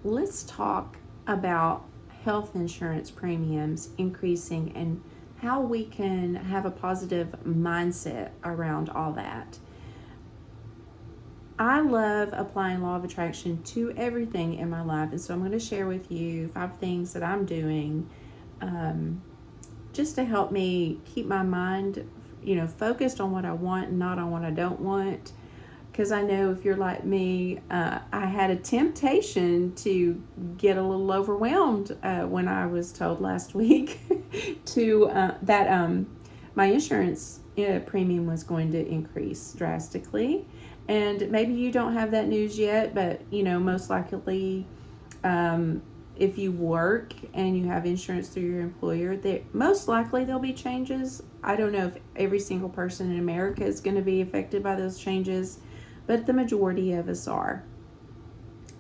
let's talk about health insurance premiums increasing and how we can have a positive mindset around all that. I love applying law of attraction to everything in my life, and so I'm going to share with you 5 things that I'm doing um, just to help me keep my mind, focused on what I want and not on what I don't want. Because I know if you're like me, I had a temptation to get a little overwhelmed when I was told last week that my insurance premium was going to increase drastically. And maybe you don't have that news yet, but most likely, um, if you work and you have insurance through your employer, most likely there'll be changes. I don't know if every single person in America is going to be affected by those changes, but the majority of us are.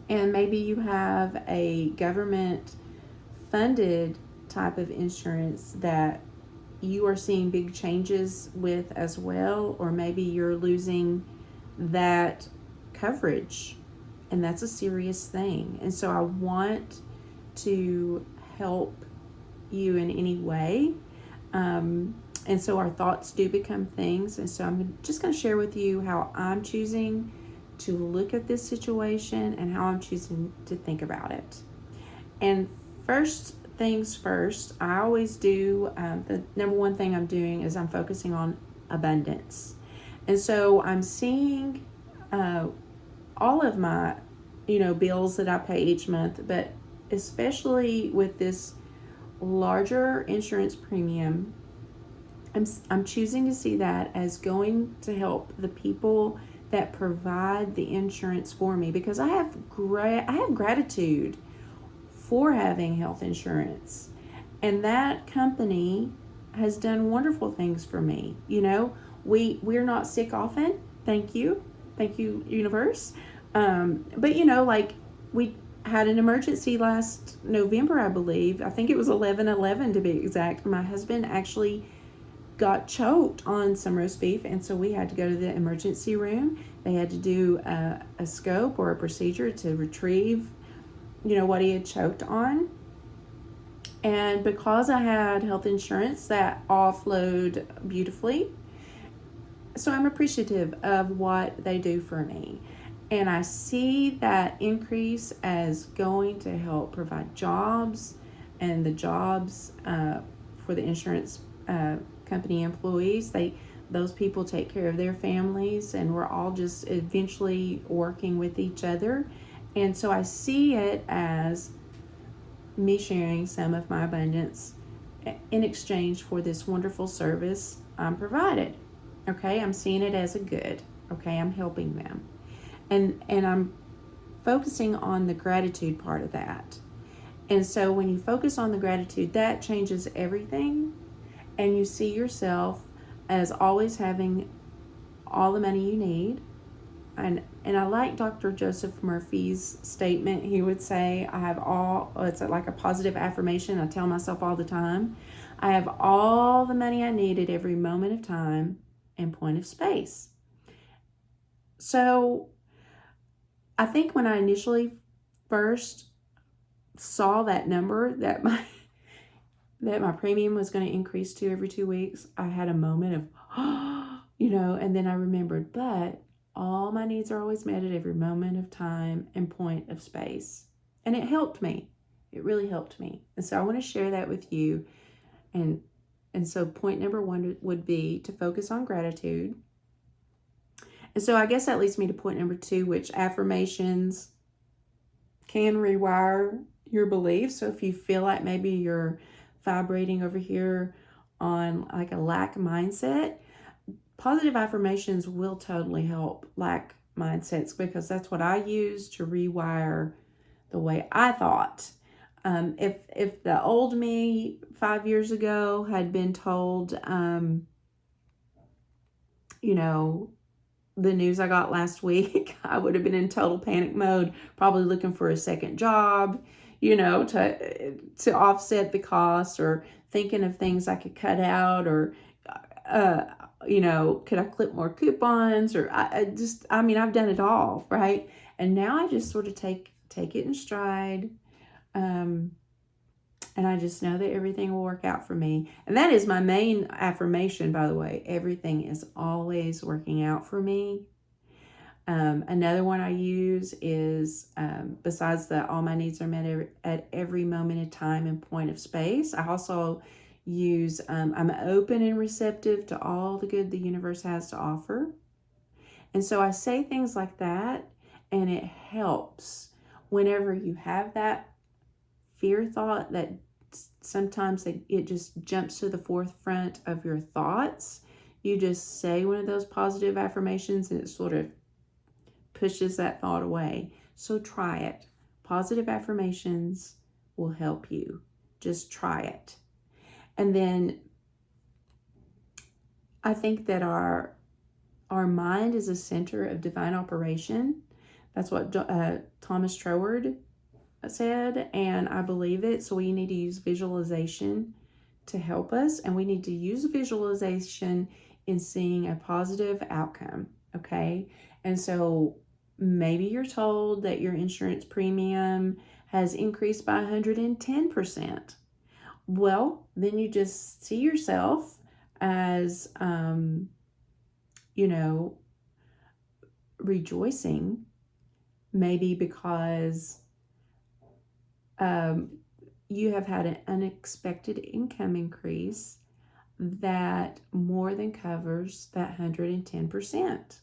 And maybe you have a government funded type of insurance that you are seeing big changes with as well, or maybe you're losing that coverage, and that's a serious thing. And so I want to help you in any way. And so our thoughts do become things. And so I'm just going to share with you how I'm choosing to look at this situation and how I'm choosing to think about it. And first things first, I always do the number one thing I'm doing is I'm focusing on abundance. And so I'm seeing all of my, bills that I pay each month, but especially with this larger insurance premium, I'm choosing to see that as going to help the people that provide the insurance for me, because I have gratitude for having health insurance, and that company has done wonderful things for me. We're not sick often. Thank you, universe. But like we had an emergency last November, I believe. I think it was 11/11 to be exact. My husband actually got choked on some roast beef, and so we had to go to the emergency room. They had to do a scope or a procedure to retrieve, what he had choked on. And because I had health insurance, that all flowed beautifully. So I'm appreciative of what they do for me. And I see that increase as going to help provide jobs, and the jobs for the insurance company employees. Those people take care of their families, and we're all just eventually working with each other. And so I see it as me sharing some of my abundance in exchange for this wonderful service I'm provided. Okay, I'm seeing it as a good. Okay, I'm helping them. And I'm focusing on the gratitude part of that. And so when you focus on the gratitude, that changes everything. And you see yourself as always having all the money you need. And I like Dr. Joseph Murphy's statement. He would say, I have all, it's like a positive affirmation I tell myself all the time. I have all the money I need at every moment of time and point of space. So I think when I initially first saw that number that my premium was going to increase to every 2 weeks, I had a moment of, and then I remembered, but all my needs are always met at every moment of time and point of space. And it helped me. It really helped me. And so I want to share that with you. And so point number one would be to focus on gratitude. And so I guess that leads me to point number two, which affirmations can rewire your beliefs. So if you feel like maybe you're vibrating over here on like a lack mindset, positive affirmations will totally help lack mindsets, because that's what I use to rewire the way I thought. If the old me 5 years ago had been told, the news I got last week, I would have been in total panic mode, probably looking for a second job, to offset the cost, or thinking of things I could cut out, or could I clip more coupons, or I've done it all, right? And now I just sort of take take it in stride. And I just know that everything will work out for me. And that is my main affirmation, by the way. Everything is always working out for me. Another one I use is, besides that all my needs are met at every moment of time and point of space, I also use, I'm open and receptive to all the good the universe has to offer. And so I say things like that, and it helps whenever you have that fear thought that sometimes it just jumps to the forefront of your thoughts. You just say one of those positive affirmations and it sort of pushes that thought away. So try it. Positive affirmations will help you. Just try it. And then I think that our mind is a center of divine operation. That's what Thomas Troward said, and I believe it. So we need to use visualization to help us, and we need to use visualization in seeing a positive outcome. Okay, and so maybe you're told that your insurance premium has increased by 110%. Well, then you just see yourself as rejoicing, maybe because you have had an unexpected income increase that more than covers that 110%.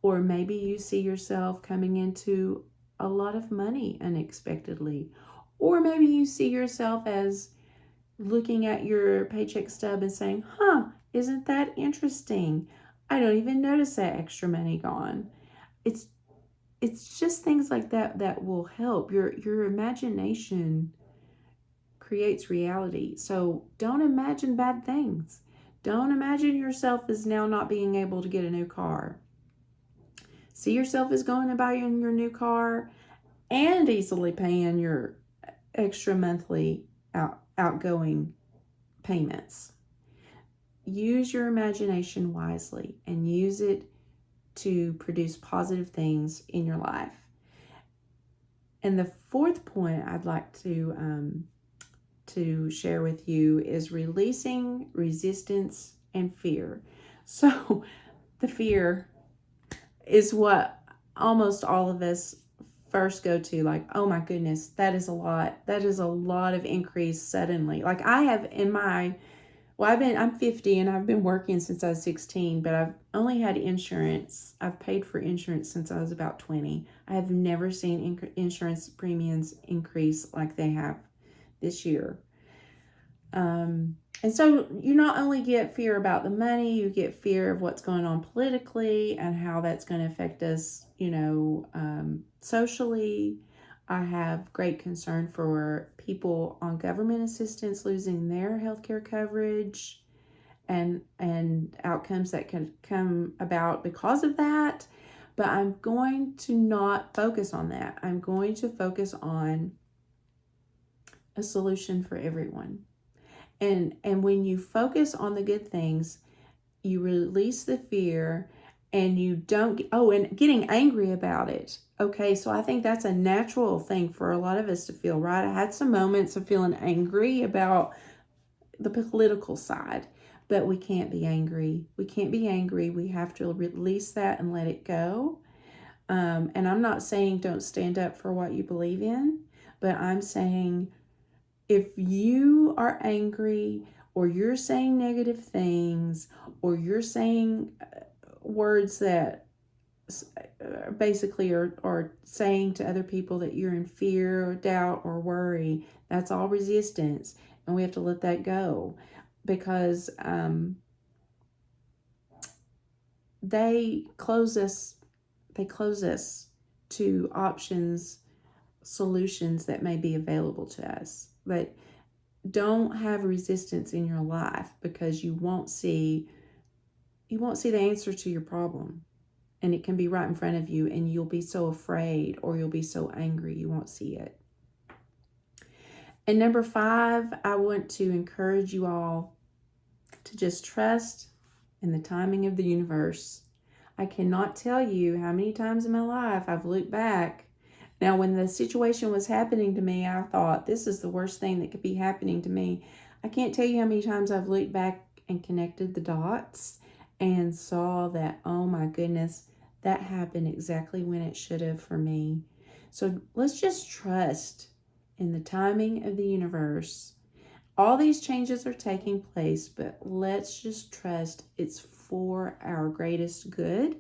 Or maybe you see yourself coming into a lot of money unexpectedly. Or maybe you see yourself as looking at your paycheck stub and saying, isn't that interesting? I don't even notice that extra money gone. It's just things like that that will help. Your imagination creates reality. So don't imagine bad things. Don't imagine yourself as now not being able to get a new car. See yourself as going to buy your new car and easily paying your extra monthly outgoing payments. Use your imagination wisely and use it to produce positive things in your life. And the fourth point I'd like to share with you is releasing resistance and fear. So the fear is what almost all of us first go to, like, oh my goodness, that is a lot. That is a lot of increase suddenly. Like I have in my, I'm 50 and I've been working since I was 16, but I've only had insurance. I've paid for insurance since I was about 20. I have never seen insurance premiums increase like they have this year. And so you not only get fear about the money, you get fear of what's going on politically and how that's going to affect us, socially. I have great concern for people on government assistance losing their healthcare coverage and outcomes that can come about because of that. But I'm going to not focus on that. I'm going to focus on a solution for everyone. And when you focus on the good things, you release the fear and you don't, and getting angry about it. Okay, so I think that's a natural thing for a lot of us to feel, right? I had some moments of feeling angry about the political side, but we can't be angry. We can't be angry. We have to release that and let it go. And I'm not saying don't stand up for what you believe in, but I'm saying if you are angry or you're saying negative things or you're saying words that basically are saying to other people that you're in fear or doubt or worry, that's all resistance, and we have to let that go because they close us to options, solutions that may be available to us. But don't have resistance in your life because you won't see the answer to your problem, and it can be right in front of you and you'll be so afraid or you'll be so angry you won't see it. And number 5, I want to encourage you all to just trust in the timing of the universe. I cannot tell you how many times in my life I've looked back Now, when the situation was happening to me, I thought, this is the worst thing that could be happening to me. I can't tell you how many times I've looked back and connected the dots and saw that, oh my goodness, that happened exactly when it should have for me. So let's just trust in the timing of the universe. All these changes are taking place, but let's just trust it's for our greatest good.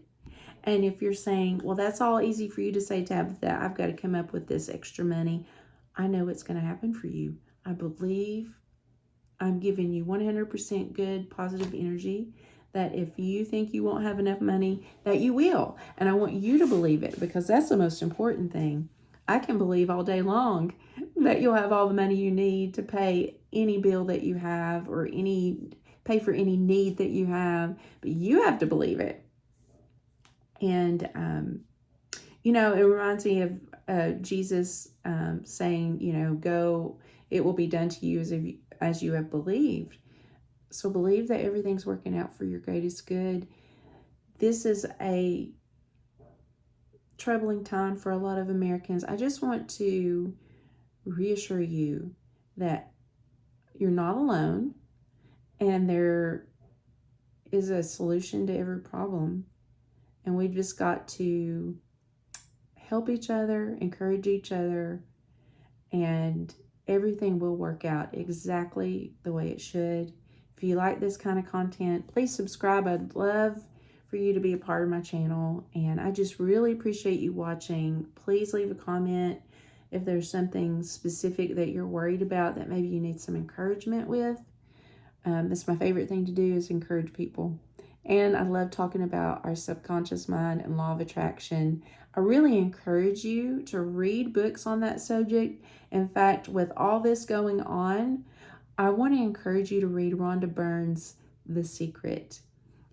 And if you're saying, well, that's all easy for you to say, Tabitha, I've got to come up with this extra money, I know it's going to happen for you. I believe I'm giving you 100% good, positive energy that if you think you won't have enough money, that you will. And I want you to believe it, because that's the most important thing. I can believe all day long that you'll have all the money you need to pay any bill that you have, or pay for any need that you have, but you have to believe it. And it reminds me of Jesus saying, go, it will be done to you as you have believed. So believe that everything's working out for your greatest good. This is a troubling time for a lot of Americans. I just want to reassure you that you're not alone, and there is a solution to every problem. And we've just got to help each other, encourage each other, and everything will work out exactly the way it should. If you like this kind of content, please subscribe. I'd love for you to be a part of my channel, and I just really appreciate you watching. Please leave a comment if there's something specific that you're worried about that maybe you need some encouragement with. That's my favorite thing to do, is encourage people. And I love talking about our subconscious mind and law of attraction. I really encourage you to read books on that subject. In fact, with all this going on, I want to encourage you to read Rhonda Byrne's The Secret.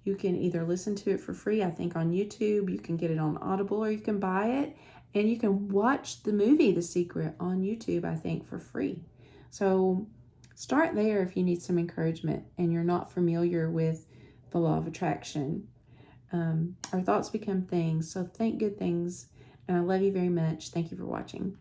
You can either listen to it for free, I think, on YouTube. You can get it on Audible, or you can buy it. And you can watch the movie The Secret on YouTube, I think, for free. So start there if you need some encouragement and you're not familiar with the law of attraction. Our thoughts become things, so think good things. And I love you very much. Thank you for watching.